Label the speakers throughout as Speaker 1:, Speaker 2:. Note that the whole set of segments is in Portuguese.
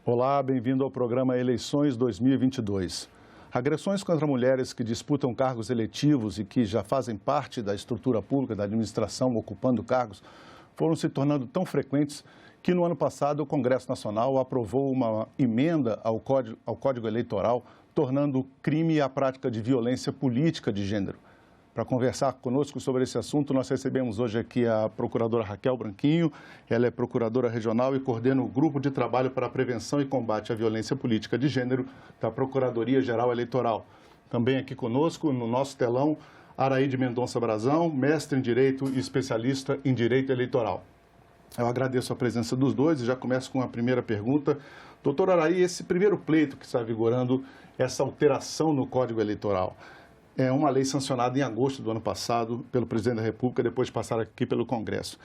Speaker 1: Olá, bem-vindo ao programa Eleições 2022. Agressões contra mulheres que disputam cargos eletivos e que já fazem parte da estrutura pública da administração ocupando cargos foram se tornando tão frequentes que no ano passado o Congresso Nacional aprovou uma emenda ao Código Eleitoral, tornando crime a prática de violência política de gênero. Para conversar conosco sobre esse assunto, nós recebemos hoje aqui a procuradora Raquel Branquinho. Ela é procuradora regional e coordena o Grupo de Trabalho para a Prevenção e Combate à Violência Política de Gênero da Procuradoria-Geral Eleitoral. Também aqui conosco, no nosso telão, Araide Mendonça Brazão, mestre em Direito e especialista em Direito Eleitoral. Eu agradeço a presença dos dois e já começo com a primeira pergunta. Doutor Araí, esse primeiro pleito que está vigorando, essa alteração no Código Eleitoral, é uma lei sancionada em agosto do ano passado pelo presidente da República, depois de passar aqui pelo Congresso.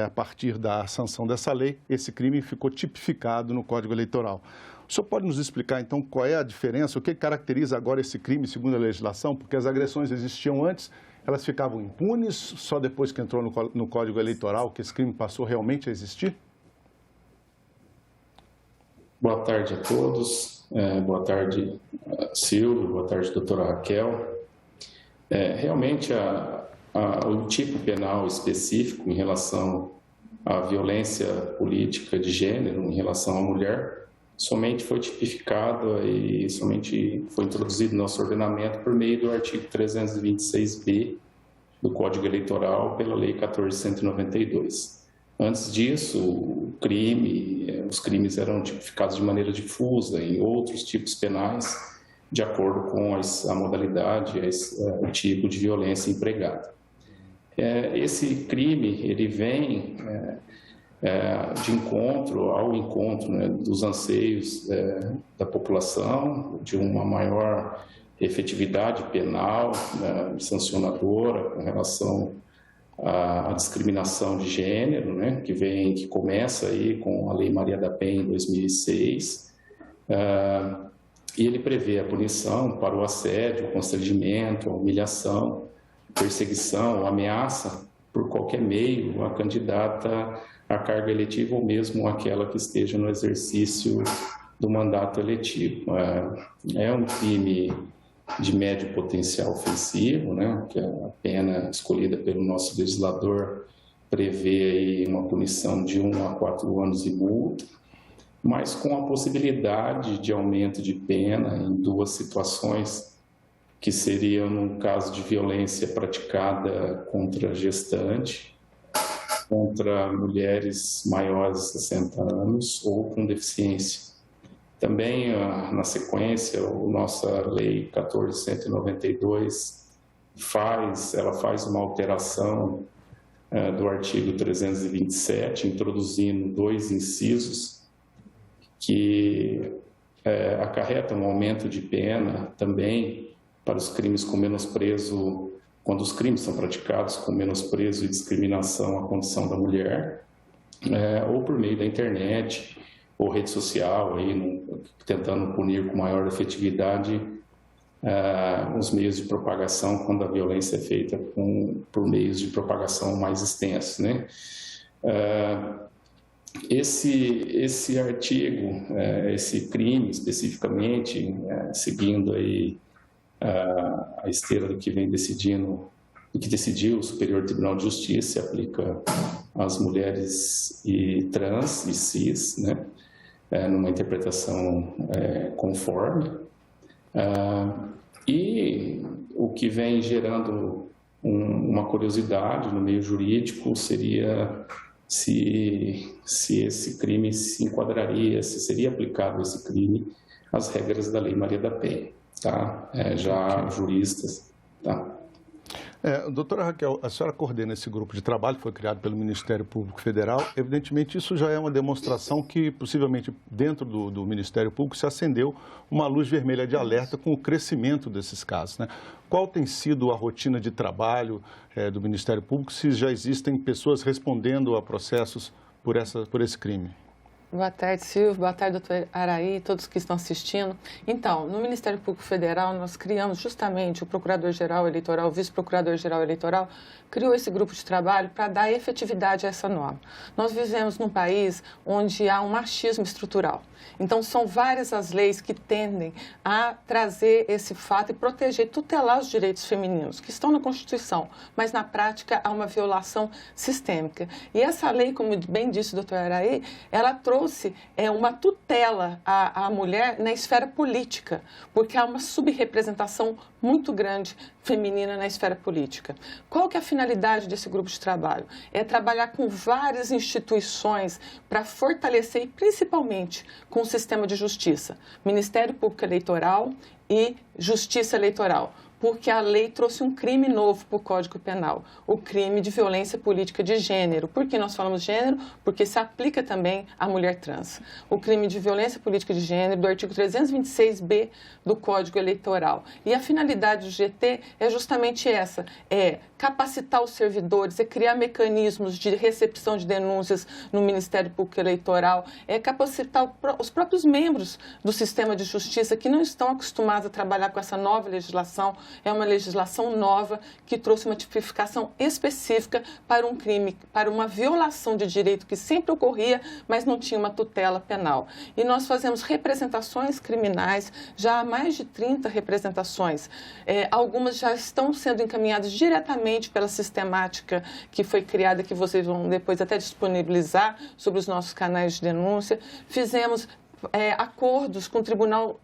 Speaker 1: A partir da sanção dessa lei, esse crime ficou tipificado no Código Eleitoral. O senhor pode nos explicar, então, qual é a diferença, o que caracteriza agora esse crime segundo a legislação? Porque as agressões existiam antes, elas ficavam impunes, só depois que entrou no Código Eleitoral que esse crime passou realmente a existir?
Speaker 2: Boa tarde a todos. Boa tarde, Silvio. Boa tarde, doutora Raquel. Realmente, o tipo penal específico em relação à violência política de gênero, em relação à mulher, somente foi tipificado e somente foi introduzido no nosso ordenamento por meio do artigo 326b do Código Eleitoral pela Lei 14.192. Antes disso, os crimes eram tipificados de maneira difusa em outros tipos penais, de acordo com a modalidade, o tipo de violência empregada. Esse crime, ele vem de encontro ao encontro, né, dos anseios da população, de uma maior efetividade penal, né, sancionadora com relação à discriminação de gênero, né, que começa aí com a Lei Maria da Penha em 2006, e ele prevê a punição para o assédio, o constrangimento, a humilhação, perseguição, ameaça por qualquer meio a candidata à carga eletiva ou mesmo aquela que esteja no exercício do mandato eletivo. É um crime de médio potencial ofensivo, né, que a pena escolhida pelo nosso legislador prevê aí uma punição de 1 a 4 anos e multa, mas com a possibilidade de aumento de pena em duas situações, que seriam no caso de violência praticada contra gestante, contra mulheres maiores de 60 anos ou com deficiência. Também, na sequência, a nossa Lei 14.192 faz uma alteração do artigo 327, introduzindo 2 incisos que acarretam um aumento de pena também para os crimes com menosprezo, quando os crimes são praticados com menosprezo e discriminação à condição da mulher, ou por meio da internet ou rede social, aí, tentando punir com maior efetividade os meios de propagação, quando a violência é feita por meios de propagação mais extensos, né? Esse artigo, esse crime especificamente, seguindo aí a esteira do que decidiu o Superior Tribunal de Justiça, se aplica às mulheres trans e cis, né, numa interpretação conforme, e o que vem gerando uma curiosidade no meio jurídico seria se esse crime se enquadraria, se seria aplicado esse crime às regras da Lei Maria da Penha, tá? Já juristas, tá?
Speaker 1: Doutora Raquel, a senhora coordena esse grupo de trabalho que foi criado pelo Ministério Público Federal. Evidentemente, isso já é uma demonstração que, possivelmente, dentro do Ministério Público se acendeu uma luz vermelha de alerta com o crescimento desses casos, né? Qual tem sido a rotina de trabalho do Ministério Público, se já existem pessoas respondendo a processos por esse crime?
Speaker 3: Boa tarde, Silvio. Boa tarde, doutor Araí, todos que estão assistindo. Então, no Ministério Público Federal, nós criamos justamente o Procurador-Geral Eleitoral, o Vice-Procurador-Geral Eleitoral, criou esse grupo de trabalho para dar efetividade a essa norma. Nós vivemos num país onde há um machismo estrutural. Então, são várias as leis que tendem a trazer esse fato e proteger, tutelar os direitos femininos, que estão na Constituição, mas na prática há uma violação sistêmica. E essa lei, como bem disse o doutor Araí, ela trouxe uma tutela à mulher na esfera política, porque há uma subrepresentação muito grande feminina na esfera política. Qual que é a finalidade desse grupo de trabalho? É trabalhar com várias instituições para fortalecer, e principalmente com o sistema de justiça, Ministério Público Eleitoral e Justiça Eleitoral, porque a lei trouxe um crime novo para o Código Penal, o crime de violência política de gênero. Por que nós falamos gênero? Porque se aplica também à mulher trans. O crime de violência política de gênero do artigo 326b do Código Eleitoral. E a finalidade do GT é justamente essa, é capacitar os servidores, é criar mecanismos de recepção de denúncias no Ministério Público Eleitoral, é capacitar os próprios membros do sistema de justiça que não estão acostumados a trabalhar com essa nova legislação. É uma legislação nova que trouxe uma tipificação específica para um crime, para uma violação de direito que sempre ocorria, mas não tinha uma tutela penal. E nós fazemos representações criminais, já há mais de 30 representações. Algumas já estão sendo encaminhadas diretamente pela sistemática que foi criada, que vocês vão depois até disponibilizar sobre os nossos canais de denúncia. Fizemos acordos com o Tribunal,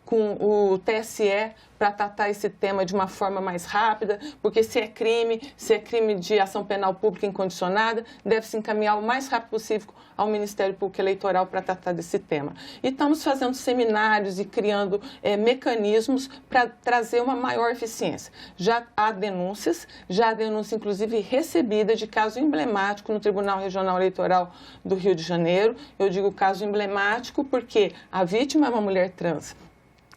Speaker 3: com o TSE, para tratar esse tema de uma forma mais rápida, porque se é crime de ação penal pública incondicionada, deve-se encaminhar o mais rápido possível ao Ministério Público Eleitoral para tratar desse tema. E estamos fazendo seminários e criando mecanismos para trazer uma maior eficiência. Já há denúncia inclusive recebida de caso emblemático no Tribunal Regional Eleitoral do Rio de Janeiro. Eu digo caso emblemático porque a vítima é uma mulher trans.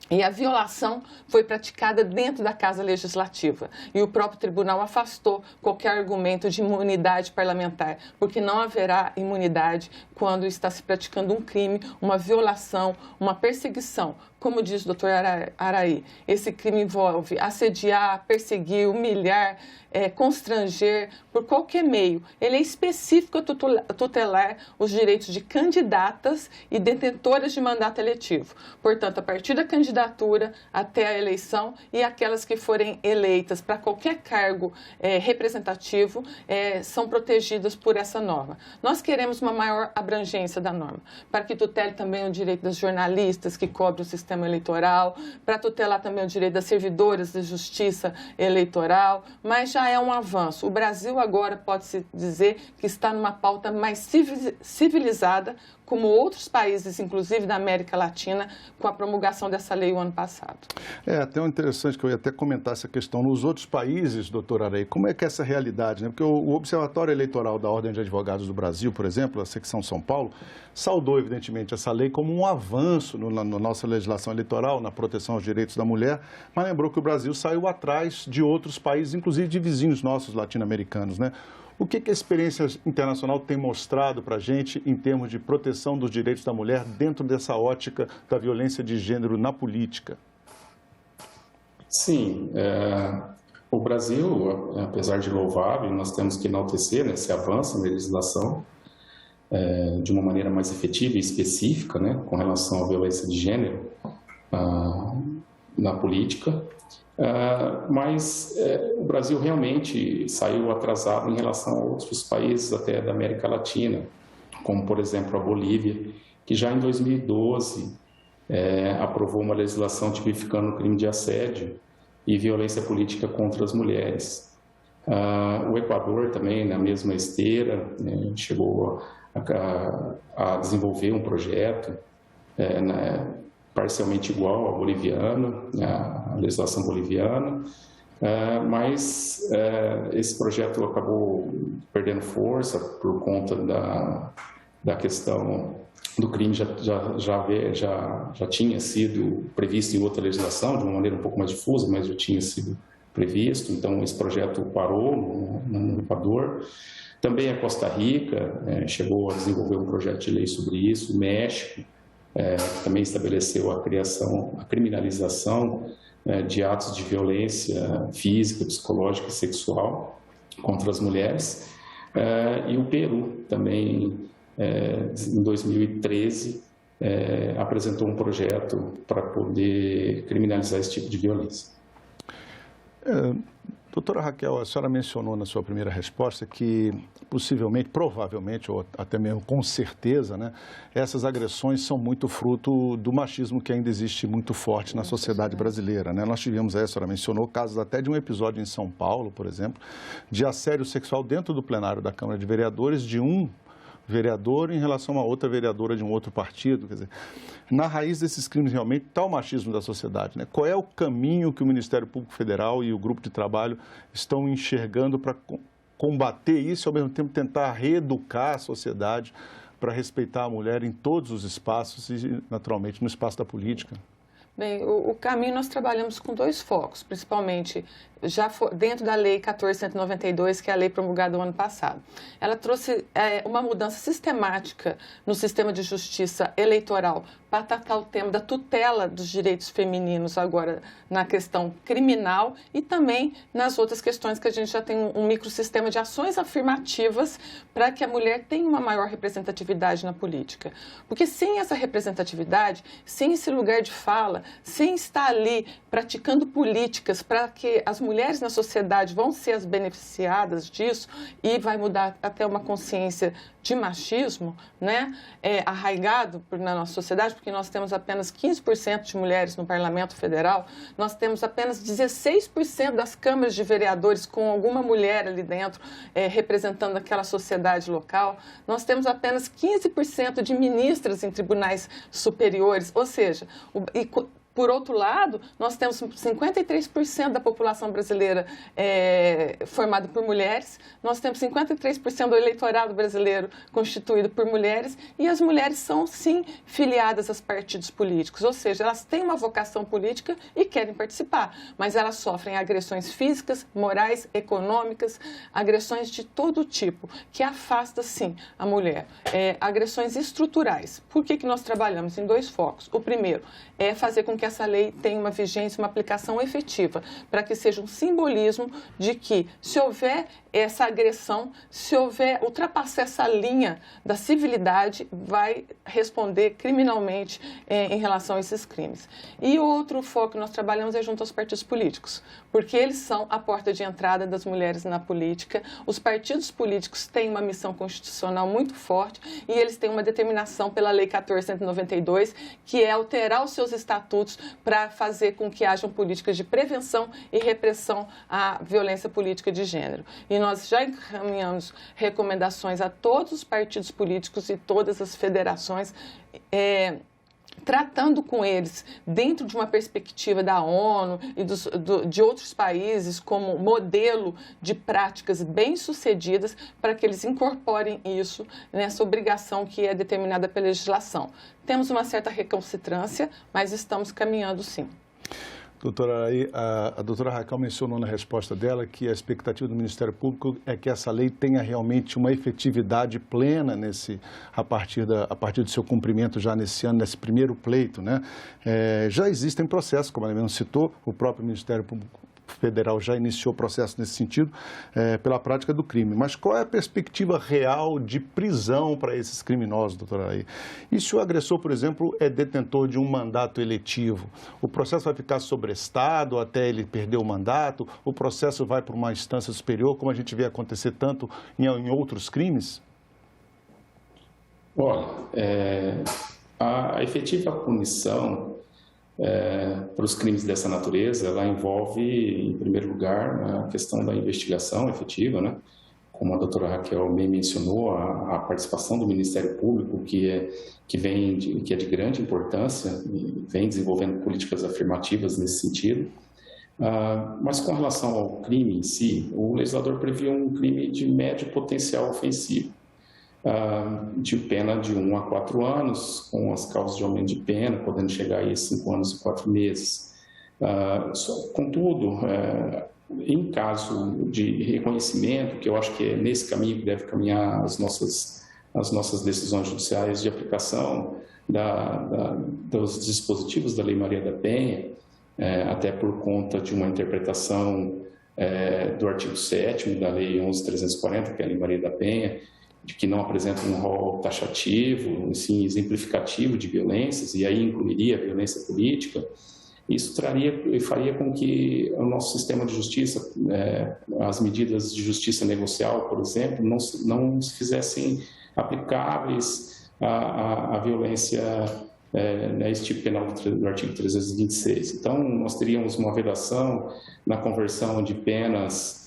Speaker 3: E a violação foi praticada dentro da Casa Legislativa. E o próprio tribunal afastou qualquer argumento de imunidade parlamentar, porque não haverá imunidade quando está se praticando um crime, uma violação, uma perseguição. Como diz o doutor Araí, esse crime envolve assediar, perseguir, humilhar, constranger por qualquer meio. Ele é específico a tutelar os direitos de candidatas e detentoras de mandato eletivo. Portanto, a partir da candidatura até a eleição e aquelas que forem eleitas para qualquer cargo representativo são protegidas por essa norma. Nós queremos uma maior abrangência da norma, para que tutele também o direito das jornalistas que cobrem o sistema eleitoral, para tutelar também o direito das servidoras de justiça eleitoral, mas já é um avanço. O Brasil agora pode-se dizer que está numa pauta mais civilizada, como outros países, inclusive da América Latina, com a promulgação dessa lei o ano passado.
Speaker 1: Até interessante que eu ia até comentar essa questão. Nos outros países, doutor Araí, como é que é essa realidade, né? Porque o Observatório Eleitoral da Ordem de Advogados do Brasil, por exemplo, a secção São Paulo, saudou, evidentemente, essa lei como um avanço na nossa legislação eleitoral, na proteção aos direitos da mulher, mas lembrou que o Brasil saiu atrás de outros países, inclusive de vizinhos nossos latino-americanos, né? O que a experiência internacional tem mostrado para a gente em termos de proteção dos direitos da mulher dentro dessa ótica da violência de gênero na política?
Speaker 2: Sim, o Brasil, apesar de louvável, nós temos que enaltecer esse avanço na legislação de uma maneira mais efetiva e específica, né, com relação à violência de gênero na política. Mas o Brasil realmente saiu atrasado em relação a outros países até da América Latina, como, por exemplo, a Bolívia, que já em 2012 aprovou uma legislação tipificando o crime de assédio e violência política contra as mulheres. O Equador também, na mesma esteira, né, chegou a desenvolver um projeto parcialmente igual ao boliviano, à legislação boliviana, mas esse projeto acabou perdendo força por conta da questão do crime já tinha sido previsto em outra legislação, de uma maneira um pouco mais difusa, mas já tinha sido previsto, então esse projeto parou no Equador. Também a Costa Rica chegou a desenvolver um projeto de lei sobre isso, o México também estabeleceu a criminalização de atos de violência física, psicológica e sexual contra as mulheres, e o Peru também, em 2013, apresentou um projeto para poder criminalizar esse tipo de violência.
Speaker 1: Doutora Raquel, a senhora mencionou na sua primeira resposta que possivelmente, provavelmente, ou até mesmo com certeza, né, essas agressões são muito fruto do machismo que ainda existe muito forte na sociedade brasileira, né? Nós tivemos, a senhora mencionou, casos até de um episódio em São Paulo, por exemplo, de assédio sexual dentro do plenário da Câmara de Vereadores de um vereador em relação a outra vereadora de um outro partido. Quer dizer, na raiz desses crimes realmente está o machismo da sociedade, né? Qual é o caminho que o Ministério Público Federal e o grupo de trabalho estão enxergando para combater isso e, ao mesmo tempo, tentar reeducar a sociedade para respeitar a mulher em todos os espaços e, naturalmente, no espaço da política?
Speaker 3: Bem, o caminho nós trabalhamos com dois focos, principalmente dentro da Lei 14.192, que é a lei promulgada no ano passado. Ela trouxe uma mudança sistemática no sistema de justiça eleitoral para tratar o tema da tutela dos direitos femininos agora na questão criminal e também nas outras questões que a gente já tem um microsistema de ações afirmativas para que a mulher tenha uma maior representatividade na política. Porque sem essa representatividade, sem esse lugar de fala, sem estar ali praticando políticas para que as mulheres na sociedade vão ser as beneficiadas disso e vai mudar até uma consciência de machismo, né, arraigado na nossa sociedade, porque nós temos apenas 15% de mulheres no Parlamento Federal, nós temos apenas 16% das câmaras de vereadores com alguma mulher ali dentro representando aquela sociedade local, nós temos apenas 15% de ministras em tribunais superiores, ou seja, por outro lado, nós temos 53% da população brasileira formada por mulheres, nós temos 53% do eleitorado brasileiro constituído por mulheres e as mulheres são, sim, filiadas aos partidos políticos, ou seja, elas têm uma vocação política e querem participar, mas elas sofrem agressões físicas, morais, econômicas, agressões de todo tipo, que afasta, sim, a mulher. Agressões estruturais. Por que nós trabalhamos em dois focos? O primeiro é fazer com que essa lei tenha uma vigência, uma aplicação efetiva, para que seja um simbolismo de que, se houver essa agressão, se houver ultrapassar essa linha da civilidade, vai responder criminalmente em relação a esses crimes. E o outro foco que nós trabalhamos é junto aos partidos políticos, porque eles são a porta de entrada das mulheres na política. Os partidos políticos têm uma missão constitucional muito forte e eles têm uma determinação pela Lei 14.192, que é alterar os seus estatutos para fazer com que hajam políticas de prevenção e repressão à violência política de gênero. E nós já encaminhamos recomendações a todos os partidos políticos e todas as federações, tratando com eles dentro de uma perspectiva da ONU e de outros países como modelo de práticas bem-sucedidas para que eles incorporem isso nessa obrigação que é determinada pela legislação. Temos uma certa recalcitrância, mas estamos caminhando sim.
Speaker 1: Doutora, a doutora Raquel mencionou na resposta dela que a expectativa do Ministério Público é que essa lei tenha realmente uma efetividade plena a partir do seu cumprimento já nesse ano, nesse primeiro pleito, né? Já existem processos, como ela mesmo citou, o próprio Ministério Público Federal já iniciou processo nesse sentido, pela prática do crime. Mas qual é a perspectiva real de prisão para esses criminosos, doutora Araí? E se o agressor, por exemplo, é detentor de um mandato eletivo, o processo vai ficar sobrestado até ele perder o mandato? O processo vai para uma instância superior, como a gente vê acontecer tanto em outros crimes?
Speaker 2: Olha, a efetiva punição para os crimes dessa natureza, ela envolve, em primeiro lugar, a questão da investigação efetiva, né? Como a doutora Raquel bem mencionou, a participação do Ministério Público, que é de grande importância e vem desenvolvendo políticas afirmativas nesse sentido. Mas com relação ao crime em si, o legislador previu um crime de médio potencial ofensivo, de pena de 1 a 4 anos, com as causas de aumento de pena, podendo chegar aí a 5 anos e 4 meses. Contudo, em caso de reconhecimento, que eu acho que é nesse caminho que deve caminhar as nossas decisões judiciais de aplicação dos dispositivos da Lei Maria da Penha, até por conta de uma interpretação do artigo 7º da Lei 11.340, que é a Lei Maria da Penha, de que não apresenta um rol taxativo, sim, exemplificativo de violências, e aí incluiria a violência política. Isso traria e faria com que o nosso sistema de justiça, as medidas de justiça negocial, por exemplo, não se fizessem aplicáveis à violência, esse tipo penal do artigo 326. Então, nós teríamos uma vedação na conversão de penas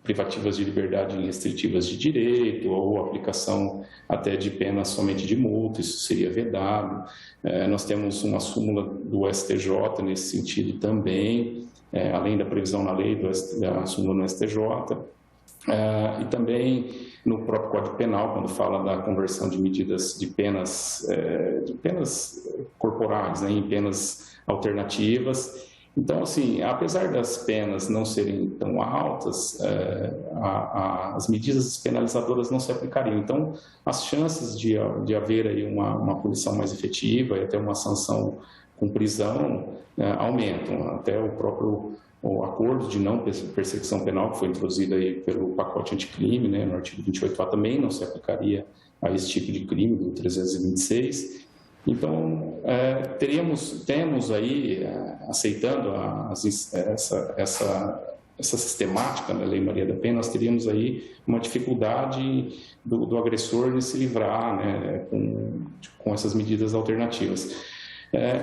Speaker 2: privativas de liberdade em restritivas de direito, ou aplicação até de penas somente de multa, isso seria vedado. Nós temos uma súmula do STJ nesse sentido também, além da previsão na lei da súmula no STJ, e também no próprio Código Penal, quando fala da conversão de medidas de penas corporais, em penas alternativas. Então, assim, apesar das penas não serem tão altas, as medidas penalizadoras não se aplicariam. Então, as chances de haver aí uma punição mais efetiva e até uma sanção com prisão aumentam. Até o acordo de não persecução penal, que foi introduzido aí pelo pacote anticrime, no artigo 28A, também não se aplicaria a esse tipo de crime do 326. Então, temos aí, aceitando essa sistemática da Lei Maria da Penha, nós teríamos aí uma dificuldade do agressor de se livrar com essas medidas alternativas.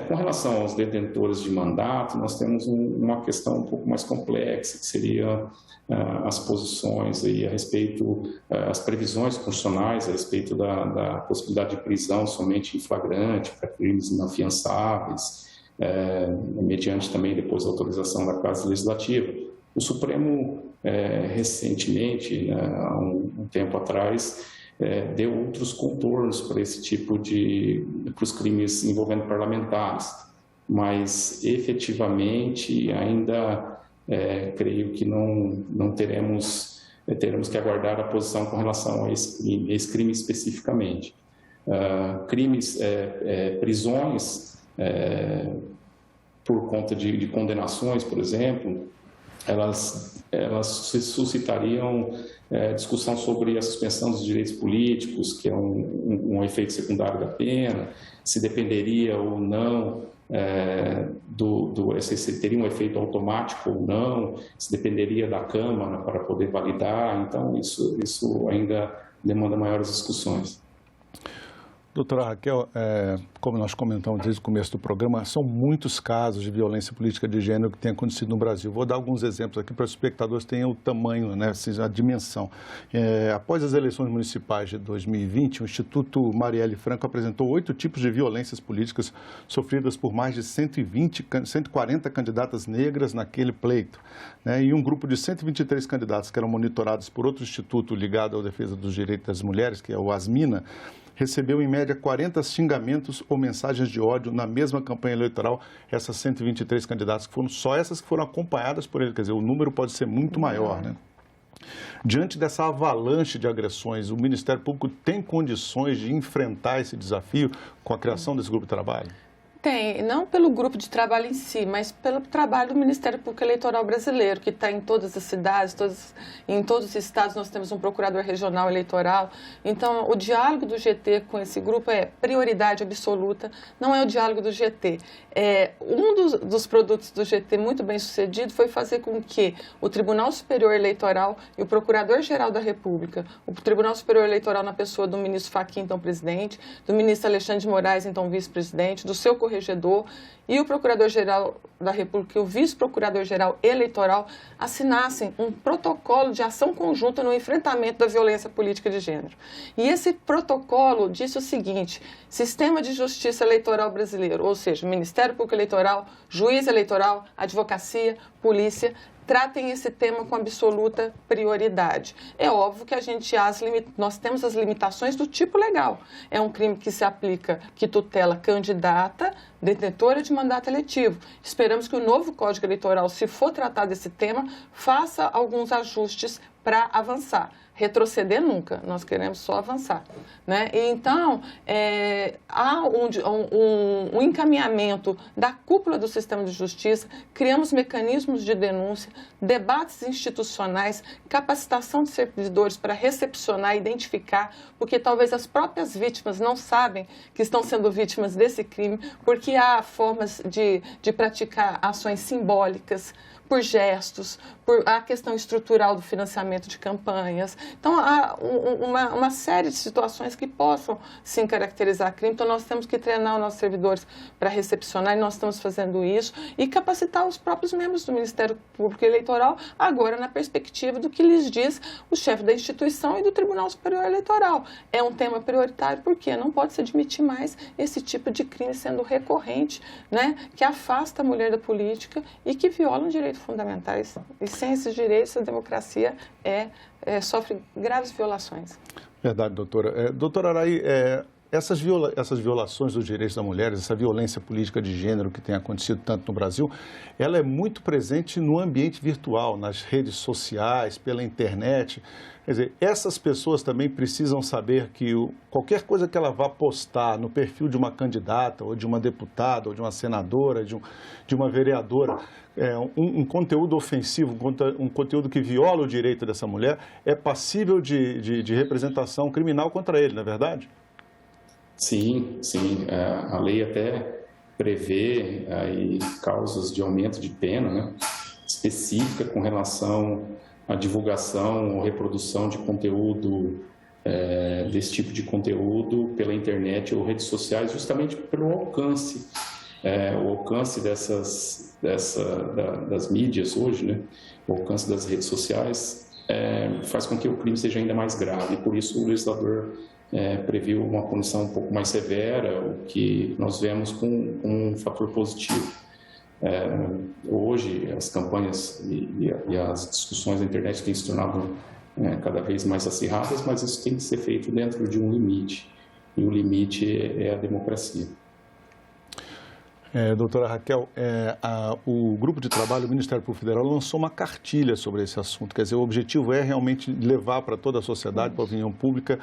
Speaker 2: Com relação aos detentores de mandato, nós temos uma questão um pouco mais complexa, que seria as posições aí a respeito, as previsões constitucionais a respeito da possibilidade de prisão somente em flagrante para crimes inafiançáveis, mediante também depois a autorização da Casa Legislativa. O Supremo, recentemente, há um tempo atrás, deu outros contornos para esse tipo para os crimes envolvendo parlamentares, mas efetivamente ainda creio que não teremos que aguardar a posição com relação a esse crime especificamente. Prisões por conta de condenações, por exemplo, elas suscitariam discussão sobre a suspensão dos direitos políticos, que é um efeito secundário da pena, se dependeria ou não se teria um efeito automático ou não, se dependeria da Câmara para poder validar. Então, isso ainda demanda maiores discussões.
Speaker 1: Doutora Raquel, como nós comentamos desde o começo do programa, são muitos casos de violência política de gênero que têm acontecido no Brasil. Vou dar alguns exemplos aqui para os espectadores terem o tamanho, a dimensão. Após as eleições municipais de 2020, o Instituto Marielle Franco apresentou 8 tipos de violências políticas sofridas por mais de 140 candidatas negras naquele pleito. E um grupo de 123 candidatos que eram monitorados por outro instituto ligado à defesa dos direitos das mulheres, que é o Asmina, recebeu em média 40 xingamentos ou mensagens de ódio na mesma campanha eleitoral, essas 123 candidatas, que foram só essas que foram acompanhadas por ele, quer dizer, o número pode ser muito maior, Diante dessa avalanche de agressões, o Ministério Público tem condições de enfrentar esse desafio com a criação desse grupo de trabalho?
Speaker 3: Tem, não pelo grupo de trabalho em si, mas pelo trabalho do Ministério Público Eleitoral Brasileiro, que está em todas as cidades, em todos os estados nós temos um procurador regional eleitoral. Então, o diálogo do GT com esse grupo é prioridade absoluta, não é o diálogo do GT. Um dos produtos do GT muito bem sucedido foi fazer com que o Tribunal Superior Eleitoral e o Procurador-Geral da República, o Tribunal Superior Eleitoral na pessoa do ministro Fachin, então presidente, do ministro Alexandre de Moraes, então vice-presidente, do seu corregedor, e o Procurador-Geral da República e o Vice-Procurador-Geral Eleitoral assinassem um protocolo de ação conjunta no enfrentamento da violência política de gênero. E esse protocolo disse o seguinte: Sistema de Justiça Eleitoral Brasileiro, ou seja, Ministério Público Eleitoral, Juiz Eleitoral, Advocacia, Polícia, tratem esse tema com absoluta prioridade. É óbvio que nós temos as limitações do tipo legal. É um crime que se aplica, que tutela candidata, detentora de mandato eletivo. Esperamos que o novo Código Eleitoral, se for tratar desse tema, faça alguns ajustes para avançar. Retroceder nunca, nós queremos só avançar, né? E então, há um encaminhamento da cúpula do sistema de justiça, criamos mecanismos de denúncia, debates institucionais, capacitação de servidores para recepcionar, identificar, porque talvez as próprias vítimas não sabem que estão sendo vítimas desse crime, porque há formas de praticar ações simbólicas, por gestos, por a questão estrutural do financiamento de campanhas. Então, há uma série de situações que possam, sim, caracterizar crime. Então, nós temos que treinar os nossos servidores para recepcionar, e nós estamos fazendo isso, e capacitar os próprios membros do Ministério Público Eleitoral, agora na perspectiva do que lhes diz o chefe da instituição e do Tribunal Superior Eleitoral. É um tema prioritário, porque não pode se admitir mais esse tipo de crime sendo recorrente, né, que afasta a mulher da política e que viola direitos fundamentais. E sem esses direitos, a democracia sofre graves violações.
Speaker 1: Verdade, doutora. Doutora Araí, essas violações dos direitos da mulher, essa violência política de gênero que tem acontecido tanto no Brasil, ela é muito presente no ambiente virtual, nas redes sociais, pela internet. Quer dizer, essas pessoas também precisam saber que qualquer coisa que ela vá postar no perfil de uma candidata, ou de uma deputada, ou de uma senadora, de uma vereadora, um conteúdo ofensivo, um conteúdo que viola o direito dessa mulher, é passível de representação criminal contra ele, não é verdade?
Speaker 2: Sim, sim. A lei até prevê aí causas de aumento de pena, né, específica com relação à divulgação ou reprodução de conteúdo, desse tipo de conteúdo pela internet ou redes sociais, justamente pelo alcance. O alcance das mídias hoje, né, o alcance das redes sociais, faz com que o crime seja ainda mais grave. E por isso o legislador previu uma punição um pouco mais severa, o que nós vemos com um fator positivo. Hoje, as campanhas e as discussões na internet têm se tornado cada vez mais acirradas, mas isso tem que ser feito dentro de um limite, e o limite é a democracia.
Speaker 1: Doutora Raquel, o grupo de trabalho do Ministério Público Federal lançou uma cartilha sobre esse assunto. Quer dizer, o objetivo é realmente levar para toda a sociedade, para a opinião pública,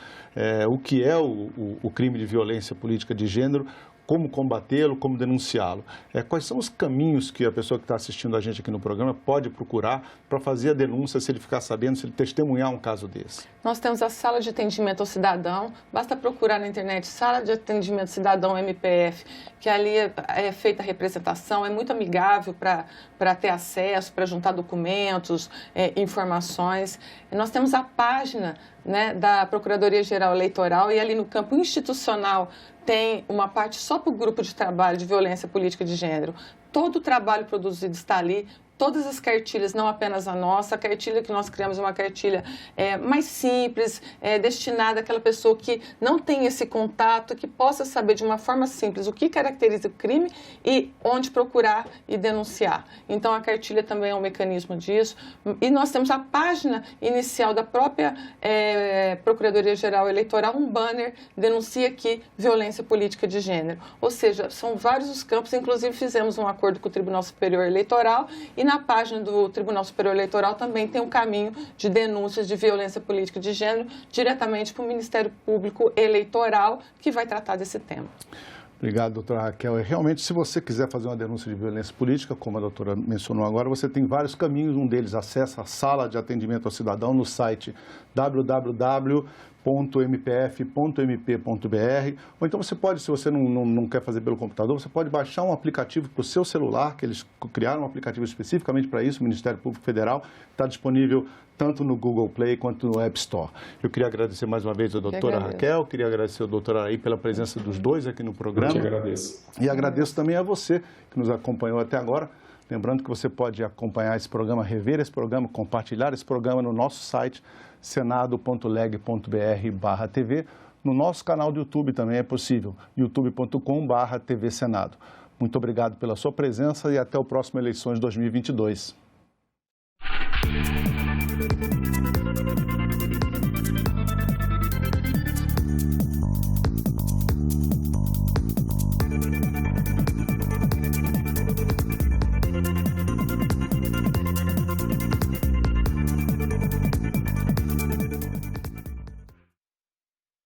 Speaker 1: o que é o crime de violência política de gênero, como combatê-lo, como denunciá-lo. Quais são os caminhos que a pessoa que está assistindo a gente aqui no programa pode procurar para fazer a denúncia, se ele ficar sabendo, se ele testemunhar um caso desse?
Speaker 3: Nós temos a Sala de Atendimento ao Cidadão, basta procurar na internet Sala de Atendimento ao Cidadão MPF, que ali é feita a representação, é muito amigável para ter acesso, para juntar documentos, informações. E nós temos a página, né, da Procuradoria-Geral Eleitoral, e ali no campo institucional tem uma parte só para o grupo de trabalho de violência política de gênero. Todo o trabalho produzido está ali, todas as cartilhas, não apenas a nossa. A cartilha que nós criamos é uma cartilha mais simples, destinada àquela pessoa que não tem esse contato, que possa saber de uma forma simples o que caracteriza o crime e onde procurar e denunciar. Então, a cartilha também é um mecanismo disso. E nós temos a página inicial da própria Procuradoria-Geral Eleitoral, um banner, denuncia aqui violência política de gênero. Ou seja, são vários os campos, inclusive fizemos um acordo com o Tribunal Superior Eleitoral, e na página do Tribunal Superior Eleitoral também tem um caminho de denúncias de violência política de gênero diretamente para o Ministério Público Eleitoral, que vai tratar desse tema.
Speaker 1: Obrigado, doutora Raquel. Realmente, se você quiser fazer uma denúncia de violência política, como a doutora mencionou agora, você tem vários caminhos. Um deles, acessa a Sala de Atendimento ao Cidadão no site www.mpf.mp.br, ou então você pode, se você não quer fazer pelo computador, você pode baixar um aplicativo para o seu celular, que eles criaram um aplicativo especificamente para isso, o Ministério Público Federal, está disponível tanto no Google Play quanto no App Store. Eu queria agradecer mais uma vez a doutora Raquel, queria agradecer ao doutor Araí pela presença dos dois aqui no programa.
Speaker 2: Eu te agradeço.
Speaker 1: E agradeço também a você que nos acompanhou até agora. Lembrando que você pode acompanhar esse programa, rever esse programa, compartilhar esse programa no nosso site, senado.leg.br/TV. No nosso canal do YouTube também é possível, youtube.com/TV Senado. Muito obrigado pela sua presença e até o próximo Eleições 2022. Obrigado.